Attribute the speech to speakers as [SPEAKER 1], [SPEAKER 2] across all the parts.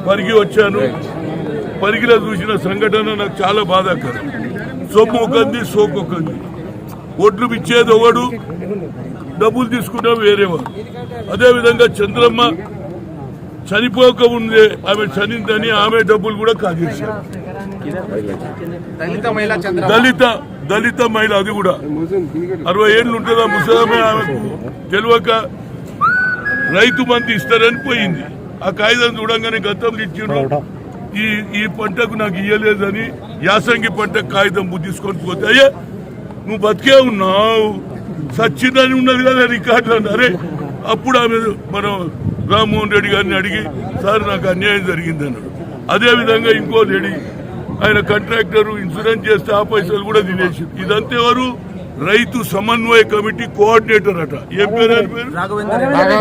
[SPEAKER 1] పరిగి వచ్చాను. పరిగిలో చూసిన సంఘటన నాకు చాలా బాధాకరం. సొమ్ము ఒకంది, సోకు ఒకంది. ఒడ్లు ఇచ్చేది ఒకడు, డబ్బులు తీసుకున్నా వేరేవాడు. అదేవిధంగా చంద్రమ్మ చనిపోక ఉండే ఆమె చనిందని ఆమె డబ్బులు కూడా కాజేశారు. దళిత మహిళ, అది కూడా 60 ఏళ్ళు ఉంటుందా ముసలమే, ఆమెకు తెలియక రైతు మంది ఇస్తారని పోయింది. ఆ కాగితం చూడంగానే గతంలో ఇచ్చిండు, ఈ పంటకు నాకు ఇయ్యలేదని యాసంగి పంట కాగితం తీసుకొని పోతే అయ్యే నువ్వు బతికే ఉన్నావు, సచ్చిందని ఉన్నది కదా రికార్డు అన్నారే. అప్పుడు ఆమె మనం రామ్మోహన్ రెడ్డి గారిని అడిగి, సార్ నాకు అన్యాయం జరిగింది అన్నాడు. అదేవిధంగా ఇంకో లేడీ, ఆయన కాంట్రాక్టర్ ఇన్సూరెన్స్ చేస్తే ఆ పైసలు కూడా తినేసి. ఇదంతా ఎవరు? రైతు సమన్వయ కమిటీ కోఆర్డినేటర్ అట. ఏం పేరు?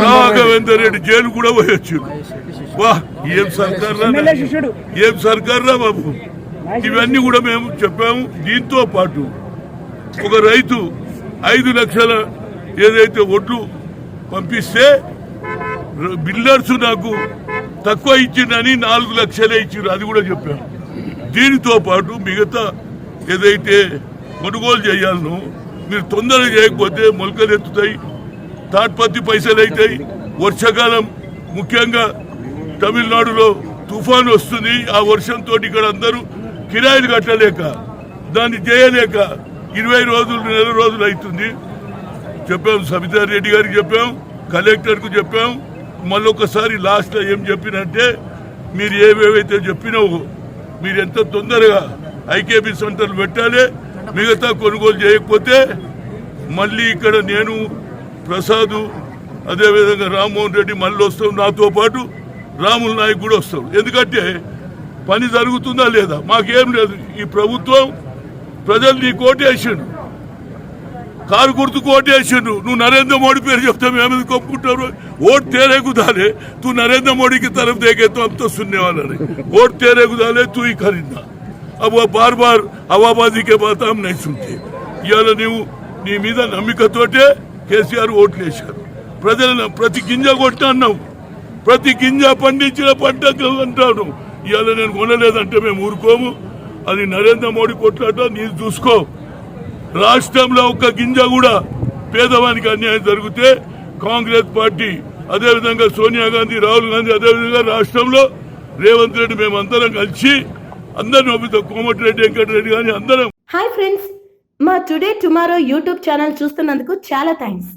[SPEAKER 1] రాఘవేందర్ రెడ్డి. జైలు కూడా పోయొచ్చు. వా, ఏం సర్కార్ రా బాబు. ఇవన్నీ కూడా మేము చెప్పాము. దీంతో పాటు ఒక రైతు 5 లక్షల ఏదైతే ఒడ్లు పంపిస్తే బిల్డర్స్ నాకు తక్కువ ఇచ్చిందని 4 లక్షలే ఇచ్చారు, అది కూడా చెప్పాము. దీనితో పాటు మిగతా ఏదైతే కొనుగోలు చేయాలనో మీరు తొందరగా చేయకపోతే మొలకలు ఎత్తుతాయి, తాట్పత్తి పైసలు అవుతాయి. వర్షాకాలం ముఖ్యంగా తమిళనాడులో తుఫాను వస్తుంది. ఆ వర్షంతో ఇక్కడ అందరూ కిరాయిలు కట్టలేక, దాన్ని చేయలేక 20 రోజులు, నెల రోజులు అవుతుంది. చెప్పాం, సబితా రెడ్డి గారికి చెప్పాం, కలెక్టర్కు చెప్పాం. మళ్ళొకసారి లాస్ట్లో ఏం చెప్పినంటే, మీరు ఏవేవైతే చెప్పినావో మీరు ఎంత తొందరగా ఐకేపీ సెంటర్లు పెట్టాలి, మిగతా కొనుగోలు చేయకపోతే మళ్ళీ ఇక్కడ నేను, ప్రసాద్, అదేవిధంగా రామ్మోహన్ రెడ్డి మళ్ళీ వస్తాం, నాతో పాటు రాముల నాయక్ కూడా వస్తాం. ఎందుకంటే పని జరుగుతుందా లేదా మాకేం లేదు. ఈ ప్రభుత్వం ప్రజలు నీకు ఓటేసిండు, కారు గుర్తుకు ఓటేసిండు. నువ్వు నరేంద్ర మోడీ పేరు చెప్తే మేము కొప్పుకుంటారు. वोट तेरे को डाले, तू नरेंद्र मोदी की तरफ देखे तो अब तो सुनने वाला नहीं. वोट तेरे को डाले, तू ही खरीदना. अब वो बार बार हवाबाजी के बात हम नहीं सुनते. इवाళ నువ్వు నీ మీద నమ్మికతోటే కేసీఆర్ ఓట్లు వేశారు. ప్రజలను ప్రతి గింజ కొట్టాన్నావు, ప్రతి గింజ పండించిన పంట అంటాను. ఇవాళ నేను కొనలేదంటే మేము ఊరుకోము. అది నరేంద్ర మోడీ కొట్లాట, నీరు చూసుకో. రాష్ట్రంలో ఒక్క గింజ కూడా పేదవానికి అన్యాయం జరిగితే కాంగ్రెస్ పార్టీ, అదేవిధంగా సోనియా గాంధీ, రాహుల్ గాంధీ, అదేవిధంగా రాష్ట్రంలో రేవంత్ రెడ్డి, మేమందరం కలిసి అందరిని ఒప్పితో కోమటిరెడ్డి, వెంకటరెడ్డి కానీ అందరం.
[SPEAKER 2] హాయ్ ఫ్రెండ్స్, మా టుడే టుమారో యూట్యూబ్ ఛానల్ చూస్తున్నందుకు చాలా థ్యాంక్స్.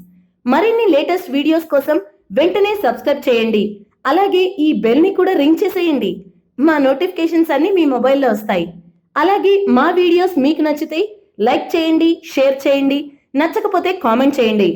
[SPEAKER 2] మరిన్ని లేటెస్ట్ వీడియోస్ కోసం వెంటనే సబ్స్క్రైబ్ చేయండి. అలాగే ఈ బెల్ ని కూడా రింగ్ చేసేయండి. మా నోటిఫికేషన్స్ అన్ని మీ మొబైల్లో వస్తాయి. అలాగే మా వీడియోస్ మీకు నచ్చితే లైక్ చేయండి, షేర్ చేయండి, నచ్చకపోతే కామెంట్ చేయండి.